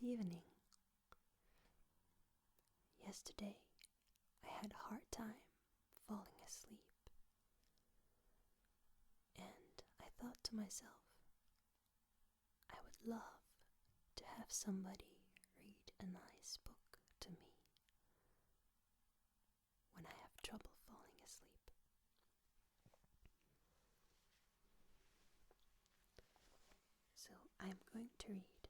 evening. Yesterday, I had a hard time falling asleep, and I thought to myself, I would love to have somebody read a nice book to me when I have trouble falling asleep. So I'm going to read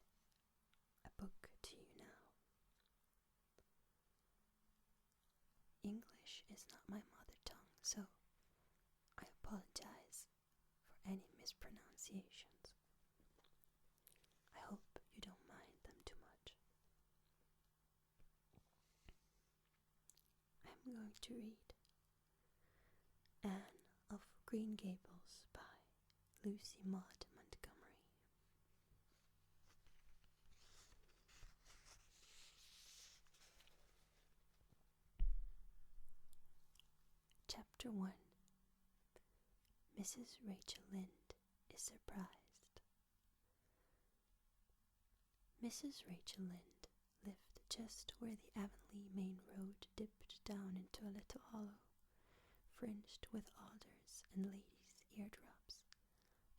a book to you now. English is not my mother tongue, so I apologize for any mispronunciations. I hope you don't mind them too much. I'm going to read Anne of Green Gables by Lucy Maud Montgomery. Chapter 1. Mrs. Rachel Lynde is surprised. Mrs. Rachel Lynde lived just where the Avonlea main road dipped down into a little hollow, fringed with alders and ladies' eardrops,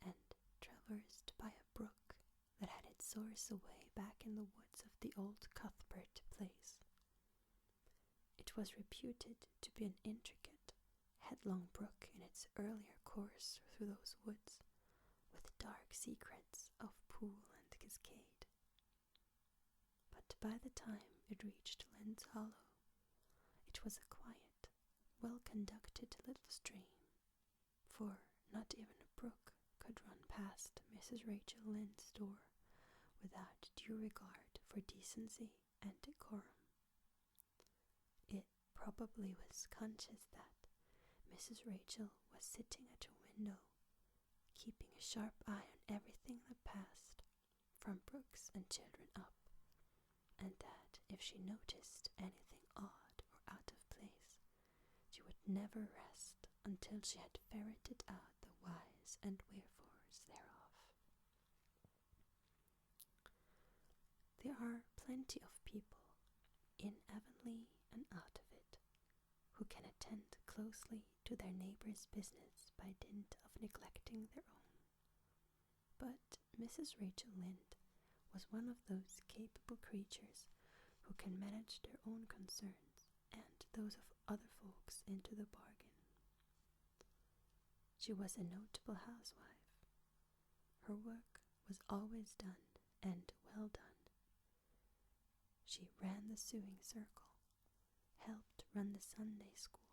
and traversed by a brook that had its source away back in the woods of the old Cuthbert place. It was reputed to be an intricate, headlong brook in its earlier course through those woods, with dark secrets of pool and cascade. But by the time it reached Lynde's Hollow, it was a quiet, well-conducted little stream, for not even a brook could run past Mrs. Rachel Lynde's door without due regard for decency and decorum. It probably was conscious that Mrs. Rachel was sitting at her window, keeping a sharp eye on everything that passed, from brooks and children up, and that if she noticed anything odd or out of place, she would never rest until she had ferreted out the whys and wherefores thereof. There are plenty of people, in Avonlea and out of it, who can attend closely to their neighbours' business by dint of neglecting their own. But Mrs. Rachel Lynde was one of those capable creatures who can manage their own concerns and those of other folks into the bargain. She was a notable housewife. Her work was always done and well done. She ran the sewing circle, helped run the Sunday school,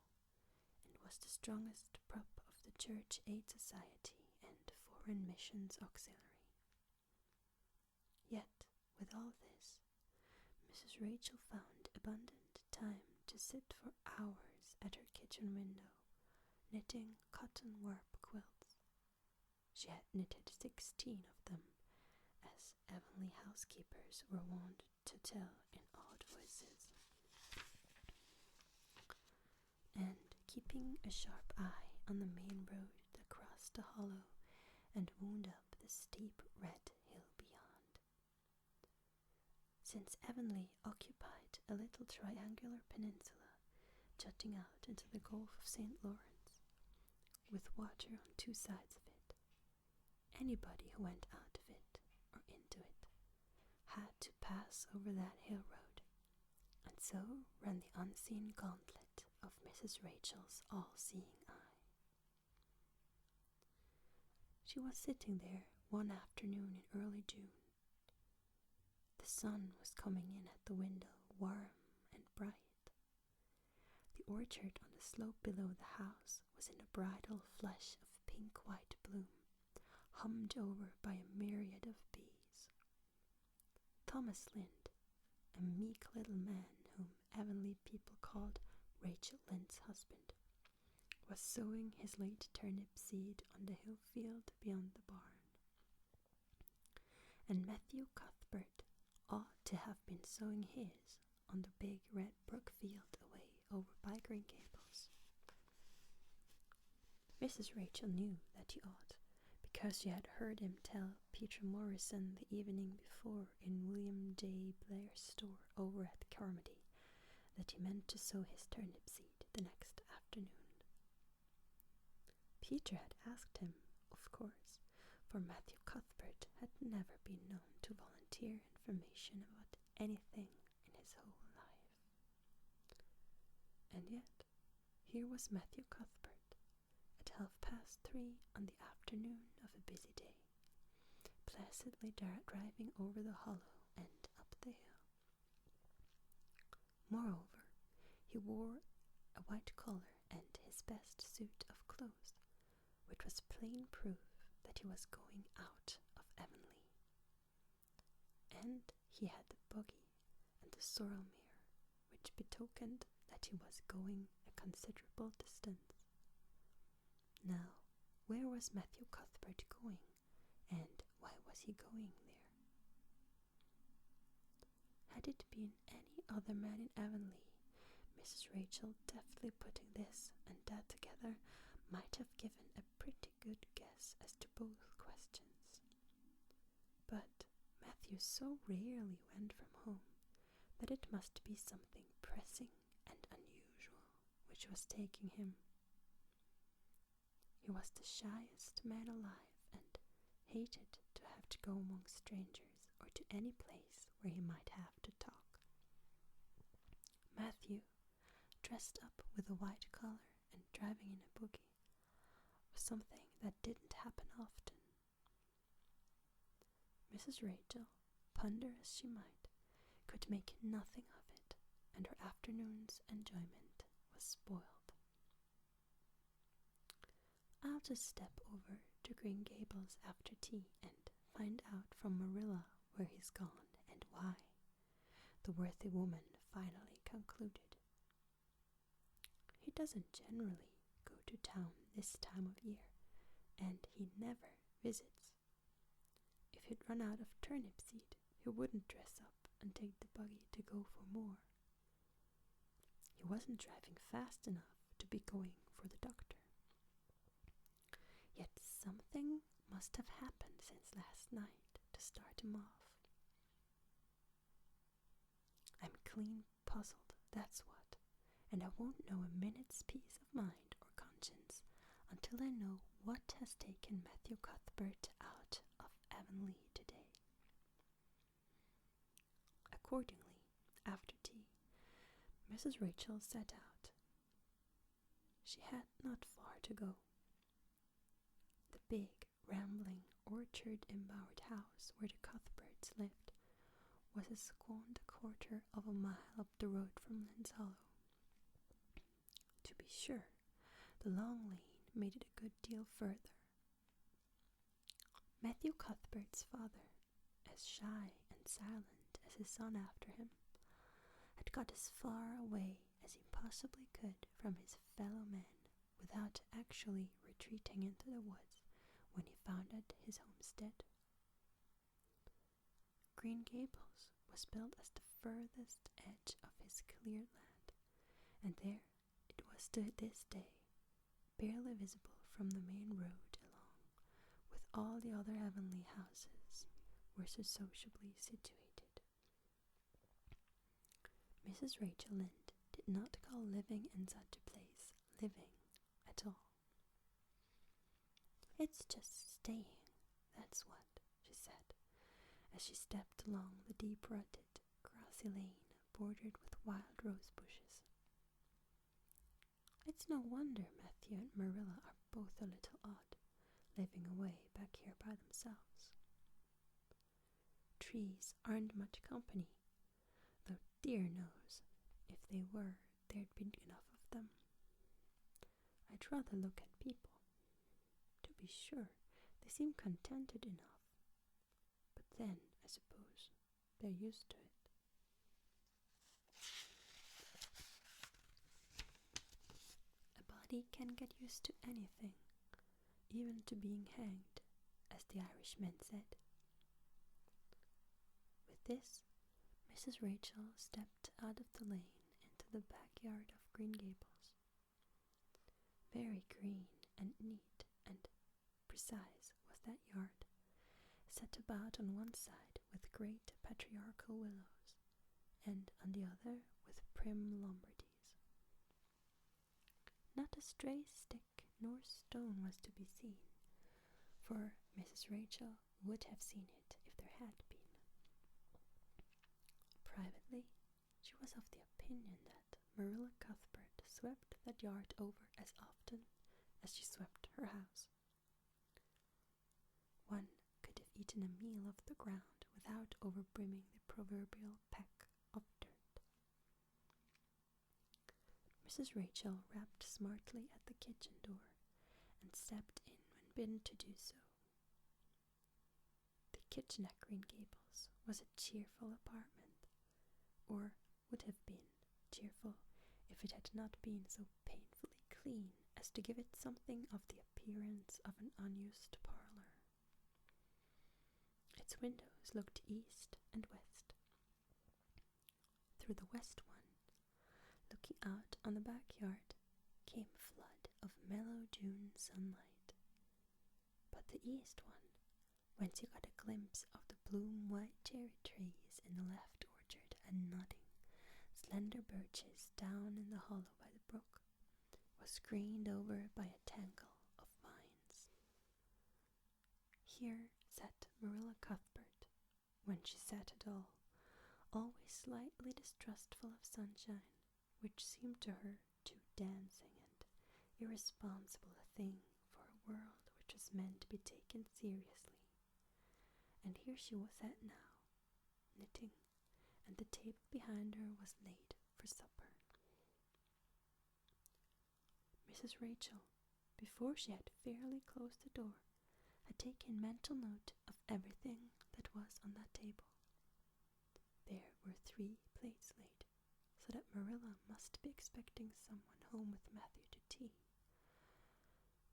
and was the strongest prop of the Church Aid Society and Foreign Missions Auxiliary. Yet, with all this, Mrs. Rachel found abundant time to sit for hours at her kitchen window, knitting cotton warp quilts. She had knitted 16 of them, as Avonlea housekeepers were wont to tell in awed voices. And keeping a sharp eye on the main road that crossed the hollow and wound up the steep red hill beyond. Since Avonlea occupied a little triangular peninsula jutting out into the Gulf of St. Lawrence, with water on two sides of it, anybody who went out of it or into it had to pass over that hill road, and so ran the unseen gauntlet of Mrs. Rachel's all-seeing eye. She was sitting there one afternoon in early June. The sun was coming in at the window, warm and bright. The orchard on the slope below the house was in a bridal flush of pink-white bloom, hummed over by a myriad of bees. Thomas Lynde, a meek little man whom Avonlea people called Rachel Lynde's husband, was sowing his late turnip seed on the hill field beyond the barn. And Matthew Cuthbert ought to have been sowing his on the big red brook field away over by Green Gables. Mrs. Rachel knew that he ought, because she had heard him tell Peter Morrison the evening before in William J. Blair's store over at Carmody that he meant to sow his turnip seed the next afternoon. Peter had asked him, of course, for Matthew Cuthbert had never been known to volunteer information about anything in his whole life. And yet, here was Matthew Cuthbert at 3:30 on the afternoon of a busy day, placidly driving over the hollow and up the hill. Moreover, he wore a white collar and his best suit of clothes, which was plain proof that he was going out of Avonlea. And he had the buggy and the sorrel mare, which betokened that he was going a considerable distance. Now, where was Matthew Cuthbert going, and why was he going there? Had it been any other man in Avonlea, Mrs. Rachel, deftly putting this and that together, might have given a pretty good guess as to both questions. But Matthew so rarely went from home that it must be something pressing and unusual which was taking him. He was the shyest man alive and hated to have to go among strangers or to any place where he might have to talk. Matthew, dressed up with a white collar and driving in a buggy, was something that didn't happen often. Mrs. Rachel, ponder as she might, could make nothing of it, and her afternoon's enjoyment was spoiled. I'll just step over to Green Gables after tea and find out from Marilla where he's gone and why, the worthy woman finally concluded. He doesn't generally go to town this time of year, and he never visits. If he'd run out of turnip seed, he wouldn't dress up and take the buggy to go for more. He wasn't driving fast enough to be going for the doctor. Yet something must have happened since last night to start him off. I'm clean puzzled, that's what, and I won't know a minute's peace of mind or conscience until I know what has taken Matthew Cuthbert out of Avonlea today. Accordingly, after tea, Mrs. Rachel set out. She had not far to go. The big, rambling, orchard-embowered house where the Cuthberts lived was a squat quarter of a mile up the road from Lynn's Hollow. To be sure, the long lane made it a good deal further. Matthew Cuthbert's father, as shy and silent as his son after him, had got as far away as he possibly could from his fellow men without actually retreating into the woods when he founded his homestead. Green Gables was built as the furthest edge of his cleared land, and there it was to this day, barely visible from the main road along, with all the other Avonlea houses were so sociably situated. Mrs. Rachel Lynde did not call living in such a place living at all. It's just staying, that's what, she said, as she stepped along the deep-rutted, grassy lane bordered with wild rose bushes. It's no wonder Matthew and Marilla are both a little odd, living away back here by themselves. Trees aren't much company, though dear knows, if they were, there'd be enough of them. I'd rather look at people. To be sure, they seem contented enough, but then, I suppose, they're used to it. A body can get used to anything, even to being hanged, as the Irishman said. With this, Mrs. Rachel stepped out of the lane into the backyard of Green Gables. Very green and neat and precise was that yard, set about on one side with great patriarchal willows, and on the other with prim Lombardies. Not a stray stick nor stone was to be seen, for Mrs. Rachel would have seen it if there had been. Privately, she was of the opinion that Marilla Cuthbert swept that yard over as often as she swept her house. One could have eaten a meal off the ground without overbrimming the proverbial peck of dirt. Mrs. Rachel rapped smartly at the kitchen door and stepped in when bidden to do so. The kitchen at Green Gables was a cheerful apartment, or would have been cheerful if it had not been so painfully clean as to give it something of the appearance of an unused parlor. Its windows looked east and west. Through the west one, looking out on the backyard, came a flood of mellow June sunlight. But the east one, whence you got a glimpse of the bloom-white cherry trees in the left orchard and nodding, slender birches down in the hollow by the brook, was screened over by a tangle of vines. Here sat Marilla Cuthbert, when she sat at all, always slightly distrustful of sunshine, which seemed to her too dancing and irresponsible a thing for a world which was meant to be taken seriously. And here she was sat now, knitting, and the table behind her was laid for supper. Mrs. Rachel, before she had fairly closed the door, had taken mental note of everything that was on that table. There were 3 plates laid, so that Marilla must be expecting someone home with Matthew to tea.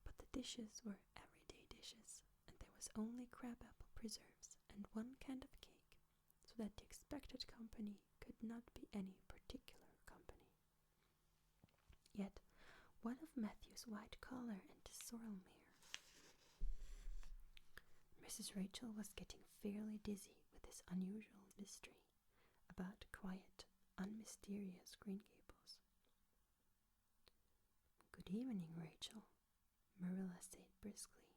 But the dishes were everyday dishes, and there was only crabapple preserves and 1 kind of cake, so that the expected company could not be any particular company. Yet what of Matthew's white collar and sorrel-mare? Mrs. Rachel was getting fairly dizzy with this unusual mystery about quiet, unmysterious Green Gables. "Good evening, Rachel," Marilla said briskly.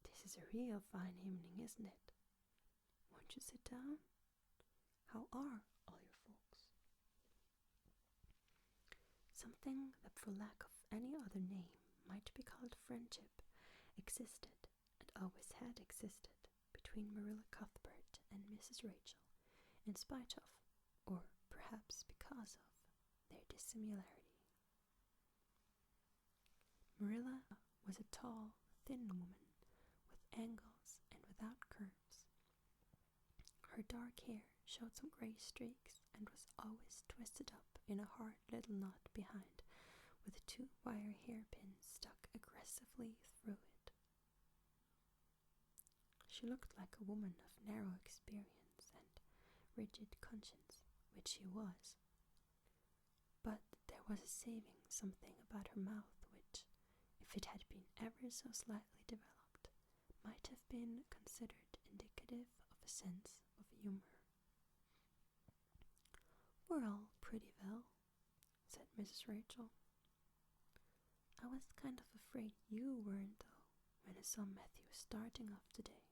"This is a real fine evening, isn't it? Won't you sit down? How are all your folks?" Something that for lack of any other name might be called friendship existed, and always had existed, between Marilla Cuthbert and Mrs. Rachel, in spite of, or perhaps because of, their dissimilarity. Marilla was a tall, thin woman, with angles and without curves. Her dark hair showed some grey streaks and was always twisted up in a hard little knot behind, with 2 wire hairpins stuck aggressively through it. She looked like a woman of narrow experience and rigid conscience, which she was. But there was a saving something about her mouth which, if it had been ever so slightly developed, might have been considered indicative of a sense of humor. "We're all pretty well," said Mrs. Rachel. "I was kind of afraid you weren't, though, when I saw Matthew starting off today.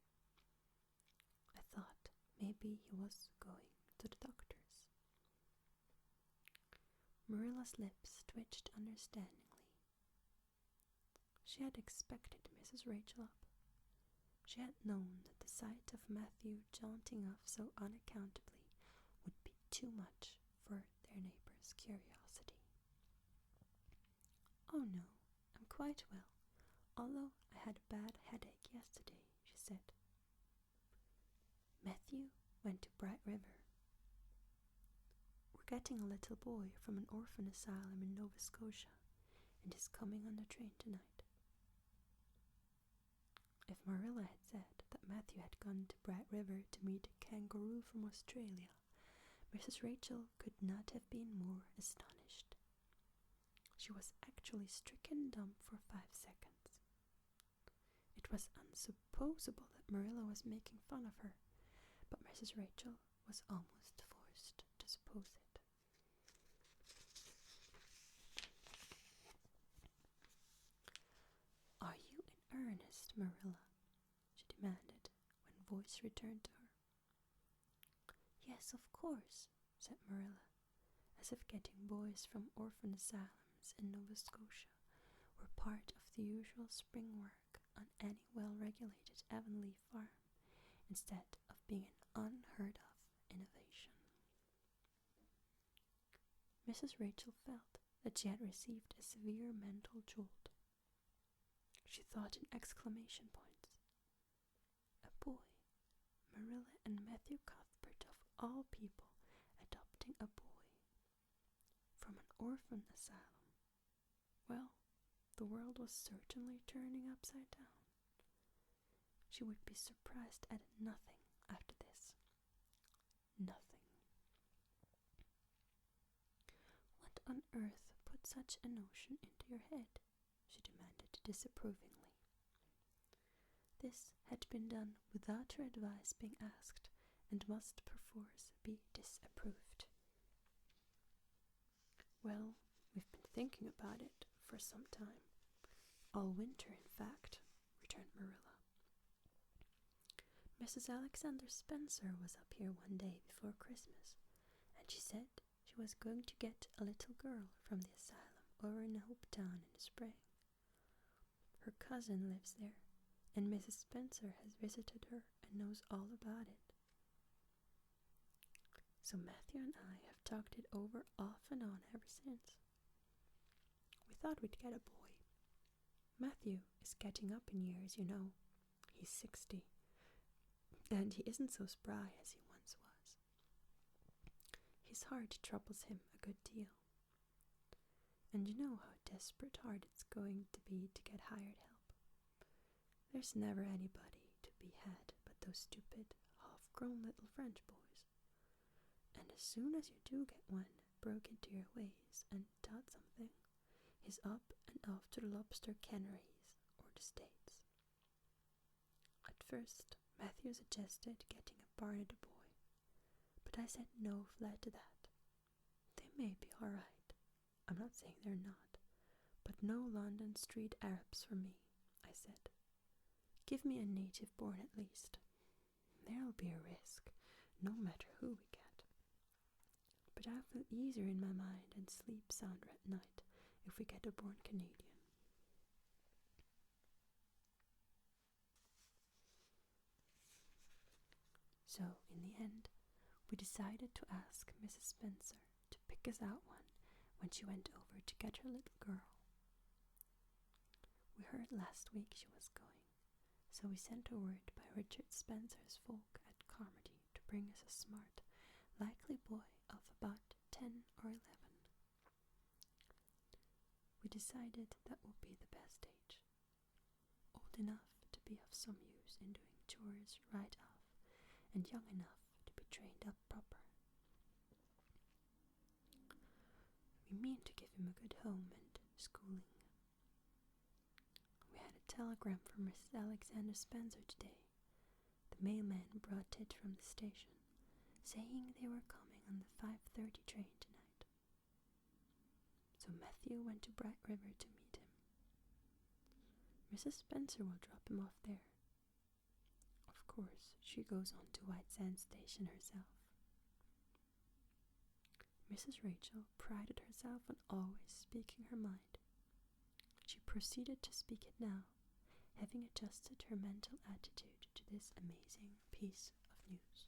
I thought maybe he was going to the doctor's." Marilla's lips twitched understandingly. She had expected Mrs. Rachel up. She had known that the sight of Matthew jaunting off so unaccountably would be too much for their neighbor's curiosity. "Oh no, I'm quite well, although I had a bad headache yesterday," she said. "Matthew went to Bright River. We're getting a little boy from an orphan asylum in Nova Scotia, and he's coming on the train tonight." If Marilla had said that Matthew had gone to Bright River to meet a kangaroo from Australia, Mrs. Rachel could not have been more astonished. She was actually stricken dumb for 5 seconds. It It was unsupposable that Marilla was making fun of her, but Mrs. Rachel was almost forced to suppose it. "Are you in earnest, Marilla?" she demanded when voice returned to her. "Yes, of course," said Marilla, as if getting boys from orphan asylums in Nova Scotia were part of the usual spring work on any well-regulated Avonlea farm, instead of being an unheard-of innovation. Mrs. Rachel felt that she had received a severe mental jolt. She thought in exclamation points. A boy, Marilla and Matthew Cuthbert of all people, adopting a boy from an orphan asylum. Well, the world was certainly turning upside down. She would be surprised at nothing after this. Nothing. What on earth put such a notion into your head? She demanded disapprovingly. This had been done without her advice being asked, and must perforce be disapproved. "Well, we've been thinking about it for some time. All winter, in fact," returned Marilla. "Mrs. Alexander Spencer was up here one day before Christmas, and she said she was going to get a little girl from the asylum over in Hopetown in the spring. Her cousin lives there, and Mrs. Spencer has visited her and knows all about it. So Matthew and I have talked it over off and on ever since. We thought we'd get a boy. Matthew is getting up in years, you know. He's 60, and he isn't so spry as he once was. His heart troubles him a good deal. And you know how desperate hard it's going to be to get hired help. There's never anybody to be had but those stupid, half-grown little French boys. And as soon as you do get one broke into your ways and taught something, he's up and off to the lobster canneries or the States. At first, Matthew suggested getting a Barnet boy, but I said no flat to that. They may be all right. I'm not saying they're not, but no London street Arabs for me, I said. Give me a native born at least. There'll be a risk, no matter who we get. But I'll feel easier in my mind and sleep sounder at night if we get a born Canadian. So, in the end, we decided to ask Mrs. Spencer to pick us out one when she went over to get her little girl. We heard last week she was going, so we sent a word by Richard Spencer's folk at Carmody to bring us a smart, likely boy of about 10 or 11. We decided that would be the best age, old enough to be of some use in doing chores right off, and young enough to be trained up proper. We mean to give him a good home and schooling. We had a telegram from Mrs. Alexander Spencer today. The mailman brought it from the station, saying they were coming on the 5:30 train tonight. So Matthew went to Bright River to meet him. Mrs. Spencer will drop him off there. Of course, she goes on to White Sands Station herself. Mrs. Rachel prided herself on always speaking her mind. She proceeded to speak it now, having adjusted her mental attitude to this amazing piece of news.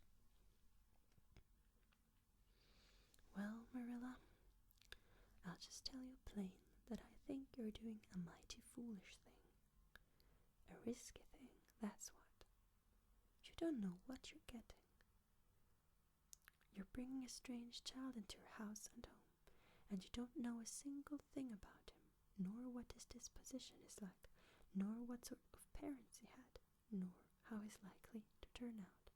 Well, Marilla, I'll just tell you plain that I think you're doing a mighty foolish thing. A risky thing, that's what. You don't know what you're getting. You're bringing a strange child into your house and home, and you don't know a single thing about him, nor what his disposition is like, nor what sort of parents he had, nor how he's likely to turn out.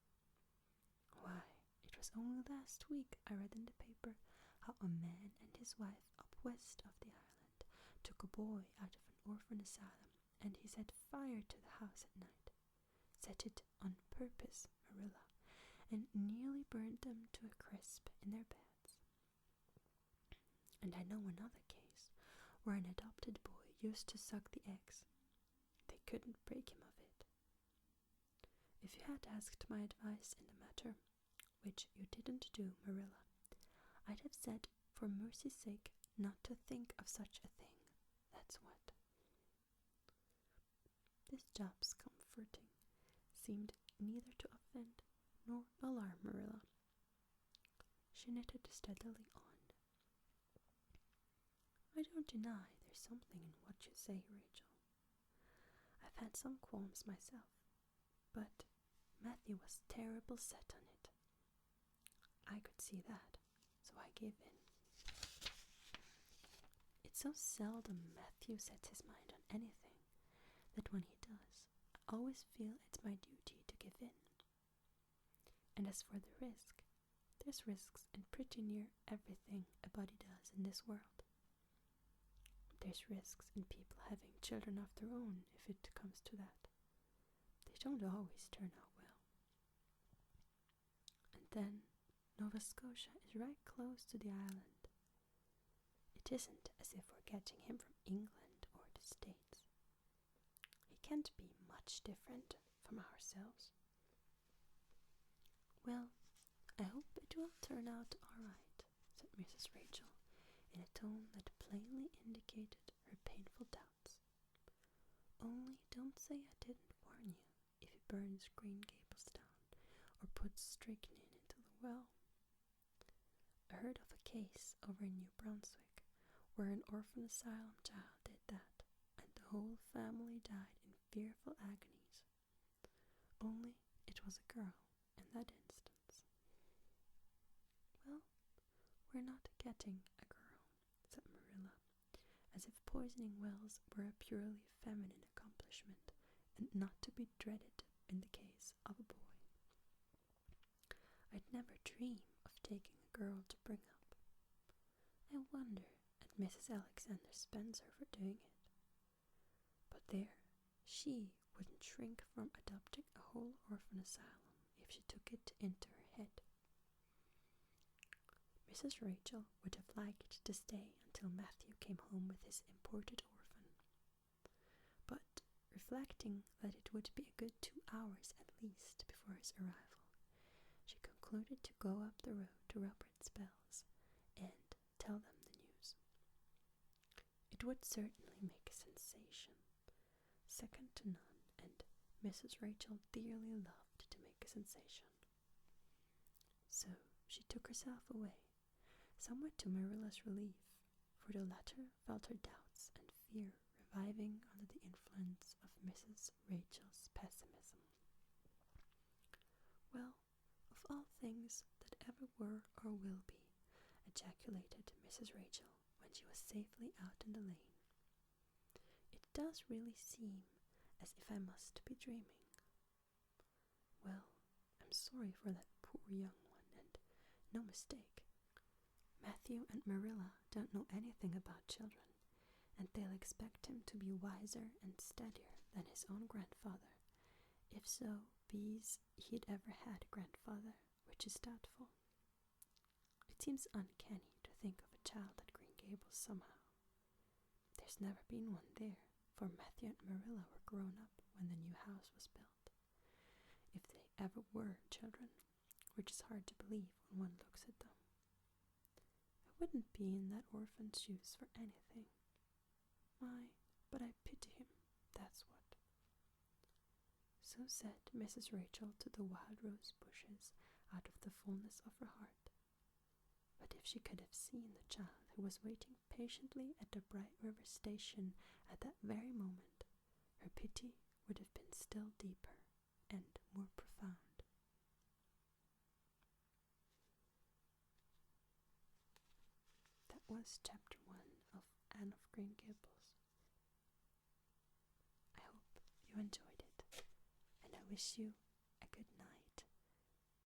Why, it was only last week I read in the paper how a man and his wife up west of the island took a boy out of an orphan asylum and he set fire to the house at night. Set it on purpose, Marilla, and nearly burned them to a crisp in their beds. And I know another case where an adopted boy used to suck the eggs. They couldn't break him of it. If you had asked my advice in the matter, which you didn't do, Marilla, I'd have said, for mercy's sake, not to think of such a thing. That's what. This job's comforting seemed neither to offend nor alarm Marilla. She knitted steadily on. I don't deny there's something in what you say, Rachel. I've had some qualms myself, but Matthew was terrible set on it. I could see that, so I gave in. It's so seldom Matthew sets his mind on anything that when he does, I always feel it's my duty to give in. And as for the risk, there's risks in pretty near everything a body does in this world. There's risks in people having children of their own if it comes to that. They don't always turn out well. And then Nova Scotia is right close to the island. It isn't as if we're getting him from England or the States. He can't be much different from ourselves. Well, I hope it will turn out all right, said Mrs. Rachel, in a tone that plainly indicated her painful doubts. Only don't say I didn't warn you if he burns Green Gables down or puts strychnine into the well. I heard of a case over in New Brunswick where an orphan asylum child did that, and the whole family died in fearful agonies. Only it was a girl in that instance. Well, we're not getting a girl, said Marilla, as if poisoning wells were a purely feminine accomplishment and not to be dreaded in the case of a boy. I'd never dream of taking a girl to bring up. I wonder at Mrs. Alexander Spencer for doing it. But there, she wouldn't shrink from adopting a whole orphan asylum if she took it into her head. Mrs. Rachel would have liked to stay until Matthew came home with his imported orphan. But, reflecting that it would be a good 2 hours at least before his arrival, she concluded to go up the road to Robert's Bells and tell them the news. It would certainly make a sensation, second to none, and Mrs. Rachel dearly loved to make a sensation. So she took herself away, somewhat to Marilla's relief, for the latter felt her doubts and fear reviving under the influence of Mrs. Rachel's pessimism. Well, of all things that ever were or will be, ejaculated Mrs. Rachel when she was safely out in the lane. It does really seem as if I must be dreaming. Well, I'm sorry for that poor young one, and no mistake. Matthew and Marilla don't know anything about children, and they'll expect him to be wiser and steadier than his own grandfather, if so be's he'd ever had a grandfather, which is doubtful. It seems uncanny to think of a child at Green Gables somehow. There's never been one there, for Matthew and Marilla were grown up when the new house was built. If they ever were children, which is hard to believe when one looks at them. I wouldn't be in that orphan's shoes for anything. My, but I pity him, that's what. So said Mrs. Rachel to the wild rose bushes out of the fullness of her heart. But if she could have seen the child who was waiting patiently at the Bright River station at that very moment, her pity would have been still deeper and more profound. That was chapter 1 of Anne of Green Gables. I hope you enjoyed it, and I wish you